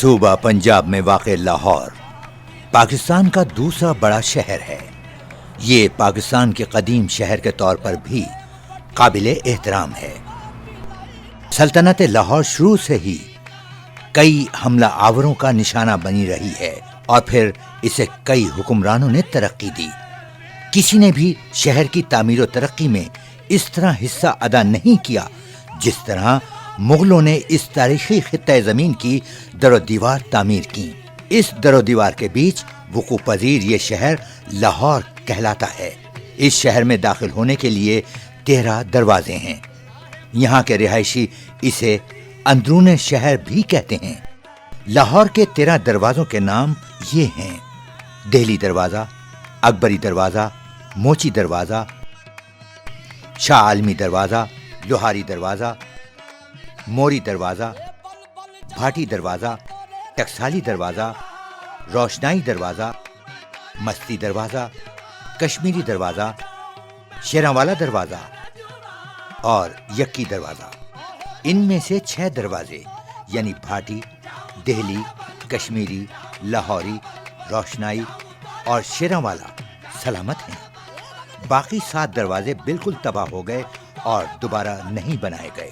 صوبہ پنجاب میں واقع لاہور پاکستان کا دوسرا بڑا شہر ہے۔ یہ پاکستان کے قدیم شہر کے طور پر بھی قابل احترام ہے۔ سلطنت لاہور شروع سے ہی کئی حملہ آوروں کا نشانہ بنی رہی ہے اور پھر اسے کئی حکمرانوں نے ترقی دی۔ کسی نے بھی شہر کی تعمیر و ترقی میں اس طرح حصہ ادا نہیں کیا جس طرح مغلوں نے اس تاریخی خطہ زمین کی در و دیوار تعمیر کی۔ اس در و دیوار کے بیچ وقوع پذیر یہ شہر لاہور کہلاتا ہے۔ اس شہر میں داخل ہونے کے لیے 13 دروازے ہیں۔ یہاں کے رہائشی اسے اندرون شہر بھی کہتے ہیں۔ لاہور کے 13 دروازوں کے نام یہ ہیں: دہلی دروازہ، اکبری دروازہ، موچی دروازہ، شاہ عالمی دروازہ، لوہاری دروازہ، موری دروازہ، بھاٹی دروازہ، ٹکسالی دروازہ، روشنائی دروازہ، مستی دروازہ، کشمیری دروازہ، شیرانوالا دروازہ اور یکی دروازہ۔ ان میں سے 6 دروازے یعنی بھاٹی، دہلی، کشمیری، لاہوری، روشنائی اور شیرانوالا سلامت ہیں۔ باقی 7 دروازے بالکل تباہ ہو گئے اور دوبارہ نہیں بنائے گئے۔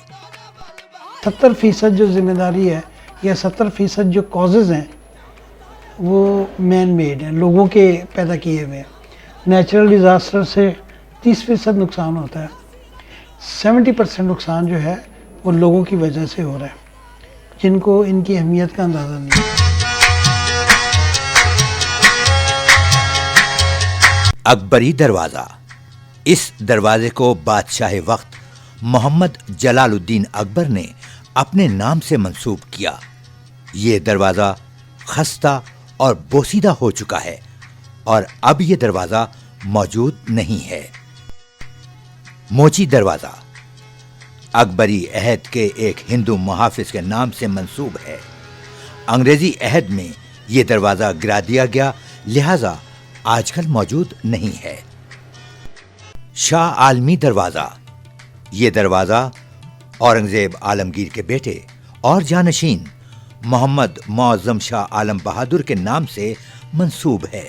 70% جو ذمہ داری ہے یا 70% جو کازز ہیں وہ مین میڈ ہیں، لوگوں کے پیدا کیے ہوئے ہیں۔ نیچرل ڈیزاسٹر سے 30% نقصان ہوتا ہے، 70% نقصان جو ہے وہ لوگوں کی وجہ سے ہو رہا ہے جن کو ان کی اہمیت کا اندازہ نہیں ہے۔ اکبری دروازہ، اس دروازے کو بادشاہ وقت محمد جلال الدین اکبر نے اپنے نام سے منسوب کیا۔ یہ دروازہ خستہ اور بوسیدہ ہو چکا ہے اور اب یہ دروازہ موجود نہیں ہے۔ موچی دروازہ اکبری عہد کے ایک ہندو محافظ کے نام سے منسوب ہے۔ انگریزی عہد میں یہ دروازہ گرا دیا گیا، لہذا آج کل موجود نہیں ہے۔ شاہ عالمی دروازہ، یہ دروازہ اورنگزیب عالمگیر کے بیٹے اور جانشین محمد معظم شاہ عالم بہادر کے نام سے منسوب ہے۔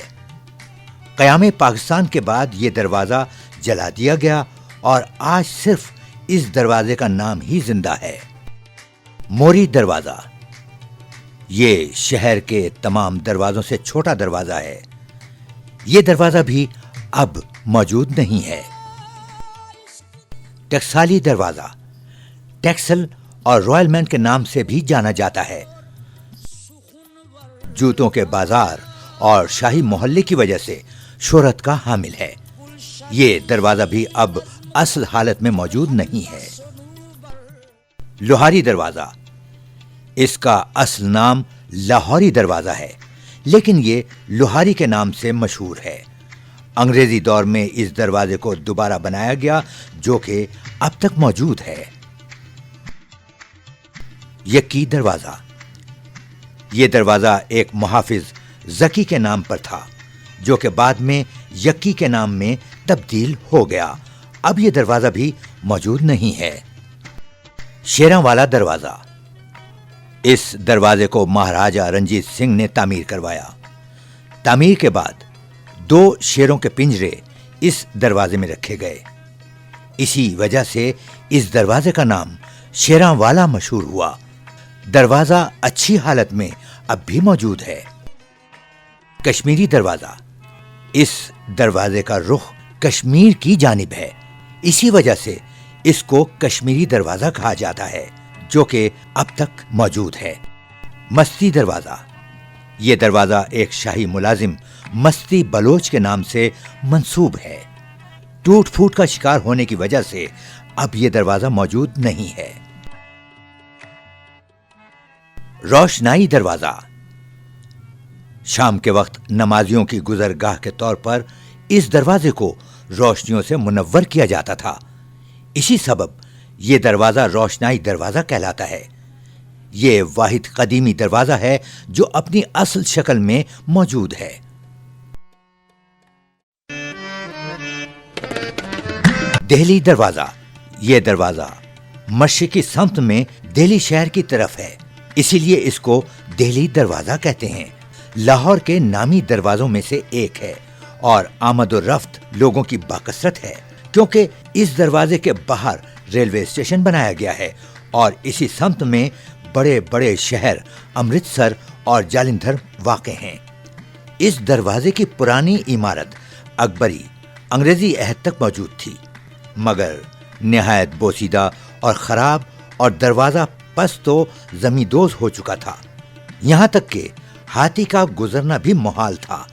قیام پاکستان کے بعد یہ دروازہ جلا دیا گیا اور آج صرف اس دروازے کا نام ہی زندہ ہے۔ موری دروازہ، یہ شہر کے تمام دروازوں سے چھوٹا دروازہ ہے۔ یہ دروازہ بھی اب موجود نہیں ہے۔ ٹکسالی دروازہ، ٹیکسل اور رائل مین کے نام سے بھی جانا جاتا ہے۔ جوتوں کے بازار اور شاہی محلے کی وجہ سے شہرت کا حامل ہے۔ یہ دروازہ بھی اب اصل حالت میں موجود نہیں ہے۔ لوہاری دروازہ، اس کا اصل نام لاہوری دروازہ ہے لیکن یہ لوہاری کے نام سے مشہور ہے۔ انگریزی دور میں اس دروازے کو دوبارہ بنایا گیا جو کہ اب تک موجود ہے۔ یکی دروازہ، یہ دروازہ ایک محافظ زکی کے نام پر تھا جو کہ بعد میں یکی کے نام میں تبدیل ہو گیا۔ اب یہ دروازہ بھی موجود نہیں ہے۔ شیرانوالا دروازہ، اس دروازے کو مہاراجہ رنجیت سنگھ نے تعمیر کروایا۔ تعمیر کے بعد 2 شیروں کے پنجرے اس دروازے میں رکھے گئے۔ اسی وجہ سے اس دروازے کا نام شیرانوالا مشہور ہوا۔ دروازہ اچھی حالت میں اب بھی موجود ہے۔ کشمیری دروازہ، اس دروازے کا رخ کشمیر کی جانب ہے، اسی وجہ سے اس کو کشمیری دروازہ کہا جاتا ہے جو کہ اب تک موجود ہے۔ مستی دروازہ، یہ دروازہ ایک شاہی ملازم مستی بلوچ کے نام سے منسوب ہے۔ ٹوٹ پھوٹ کا شکار ہونے کی وجہ سے اب یہ دروازہ موجود نہیں ہے۔ روشنائی دروازہ، شام کے وقت نمازیوں کی گزرگاہ کے طور پر اس دروازے کو روشنیوں سے منور کیا جاتا تھا۔ اسی سبب یہ دروازہ روشنائی دروازہ کہلاتا ہے۔ یہ واحد قدیمی دروازہ ہے جو اپنی اصل شکل میں موجود ہے۔ دہلی دروازہ، یہ دروازہ مشرقی سمت میں دہلی شہر کی طرف ہے، اسی لیے اس کو دہلی دروازہ کہتے ہیں۔ لاہور کے نامی دروازوں میں سے ایک ہے اور آمد و رفت لوگوں کی باکثرت ہے، کیونکہ اس دروازے کے باہر ریلوے اسٹیشن بنایا گیا ہے اور اسی سمت میں بڑے بڑے شہر امرتسر اور جالندھر واقع ہیں۔ اس دروازے کی پرانی عمارت اکبری انگریزی عہد تک موجود تھی، مگر نہایت بوسیدہ اور خراب، اور دروازہ پست و زمیندوز ہو چکا تھا، یہاں تک کہ ہاتھی کا گزرنا بھی محال تھا۔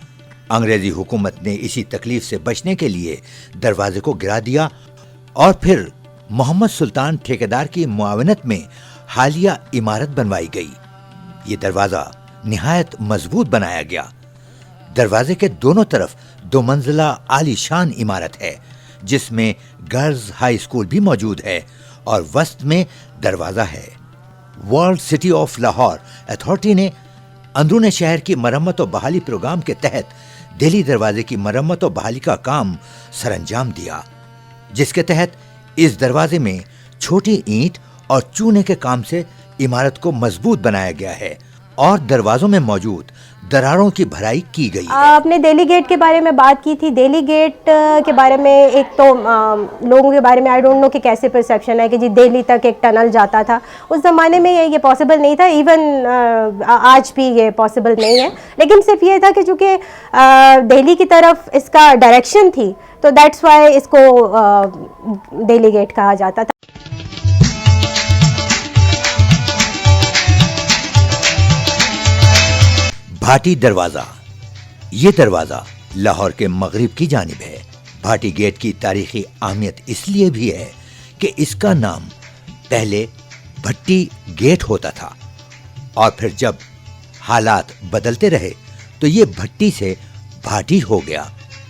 انگریزی حکومت نے اسی تکلیف سے بچنے کے لیے دروازے کو گرا دیا اور پھر محمد سلطان ٹھیکیدار کی معاونت میں حالیہ عمارت بنوائی گئی۔ یہ دروازہ نہایت مضبوط بنایا گیا۔ دروازے کے دونوں طرف 2 منزلہ عالی شان عمارت ہے، جس میں گرلز ہائی اسکول بھی موجود ہے اور وسط میں دروازہ ہے۔ World city of Lahore authority نے اندرون شہر کی مرمت و بحالی پروگرام کے تحت دہلی دروازے کی مرمت و بحالی کا کام سر انجام دیا، جس کے تحت اس دروازے میں چھوٹی اینٹ اور چونے کے کام سے عمارت کو مضبوط بنایا گیا ہے اور دروازوں میں موجود دراروں کی بھرائی کی گئی ہے۔ آپ نے دہلی گیٹ کے بارے میں بات کی تھی۔ دہلی گیٹ کے بارے میں ایک تو لوگوں کے بارے میں آئی ڈونٹ نو کہ کیسے پرسیپشن ہے کہ جی دہلی تک ایک ٹنل جاتا تھا، اس زمانے میں یہ پاسبل نہیں تھا، ایون آج بھی یہ پاسبل نہیں ہے، لیکن صرف یہ تھا کہ چونکہ دہلی کی طرف اس کا ڈائریکشن تھی تو دیٹس وائی اس کو دہلی گیٹ کہا جاتا تھا۔ بھاٹی دروازہ، یہ دروازہ لاہور کے مغرب کی جانب ہے۔ بھاٹی گیٹ کی تاریخی اہمیت اس لیے بھی ہے کہ اس کا نام پہلے بھٹی گیٹ ہوتا تھا اور پھر جب حالات بدلتے رہے تو یہ بھٹی سے بھاٹی ہو گیا۔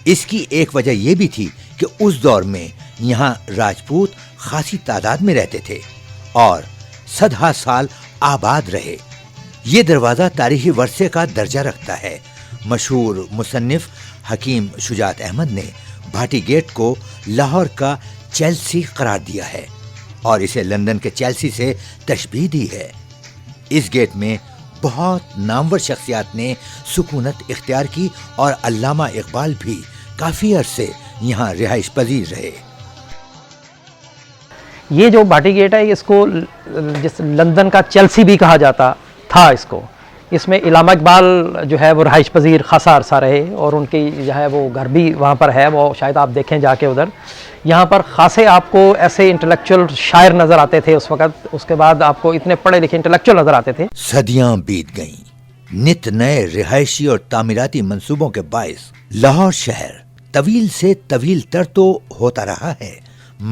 اس کی ایک وجہ یہ بھی تھی کہ اس دور میں یہاں راجپوت خاصی تعداد میں رہتے تھے اور صدہا سال آباد رہے۔ یہ دروازہ تاریخی ورثے کا درجہ رکھتا ہے۔ مشہور مصنف حکیم شجاعت احمد نے بھاٹی گیٹ کو لاہور کا چیلسی قرار دیا ہے اور اسے لندن کے چیلسی سے تشبیہ دی ہے۔ اس گیٹ میں بہت نامور شخصیات نے سکونت اختیار کی اور علامہ اقبال بھی کافی عرصے یہاں رہائش پذیر رہے۔ یہ جو بھاٹی گیٹ ہے اس کو جس لندن کا چیلسی بھی کہا جاتا تھا، اس میں علامہ اقبال جو ہے وہ رہائش پذیر خاصا عرصہ رہے اور ان کی جو ہے وہ گھر بھی وہاں پر ہے، وہ شاید آپ دیکھیں جا کے ادھر۔ یہاں پر خاصے آپ کو ایسے انٹلیکچوئل شاعر نظر آتے تھے اس وقت، اس کے بعد آپ کو اتنے پڑھے لکھے انٹلیکچوئل نظر آتے تھے۔ صدیاں بیت گئیں، نت نئے رہائشی اور تعمیراتی منصوبوں کے باعث لاہور شہر طویل سے طویل تر تو ہوتا رہا ہے،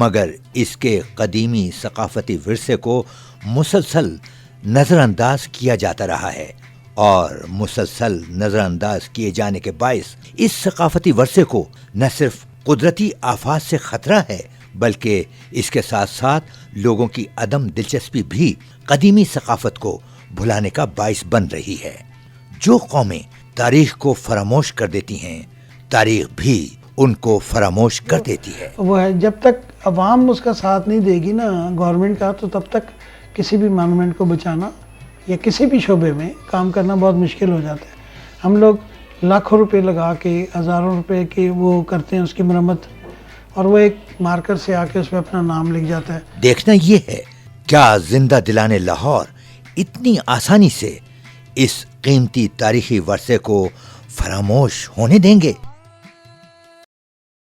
مگر اس کے قدیمی ثقافتی ورثے کو مسلسل نظر انداز کیا جاتا رہا ہے اور مسلسل نظر انداز کیے جانے کے باعث اس ثقافتی ورثے کو نہ صرف قدرتی آفات سے خطرہ ہے بلکہ اس کے ساتھ ساتھ لوگوں کی عدم دلچسپی بھی قدیمی ثقافت کو بھلانے کا باعث بن رہی ہے۔ جو قومیں تاریخ کو فراموش کر دیتی ہیں، تاریخ بھی ان کو فراموش کر دیتی ہے۔ وہ ہے جب تک عوام اس کا ساتھ نہیں دے گی نا گورنمنٹ کا، تو تب تک کسی بھی مانومنٹ کو بچانا یا کسی بھی شعبے میں کام کرنا بہت مشکل ہو جاتا ہے۔ ہم لوگ لاکھوں روپے لگا کے، ہزاروں روپے کے وہ کرتے ہیں اس کی مرمت، اور وہ ایک مارکر سے آ کے اس پہ اپنا نام لکھ جاتا ہے۔ دیکھنا یہ ہے کیا زندہ دلانے لاہور اتنی آسانی سے اس قیمتی تاریخی ورثے کو فراموش ہونے دیں گے؟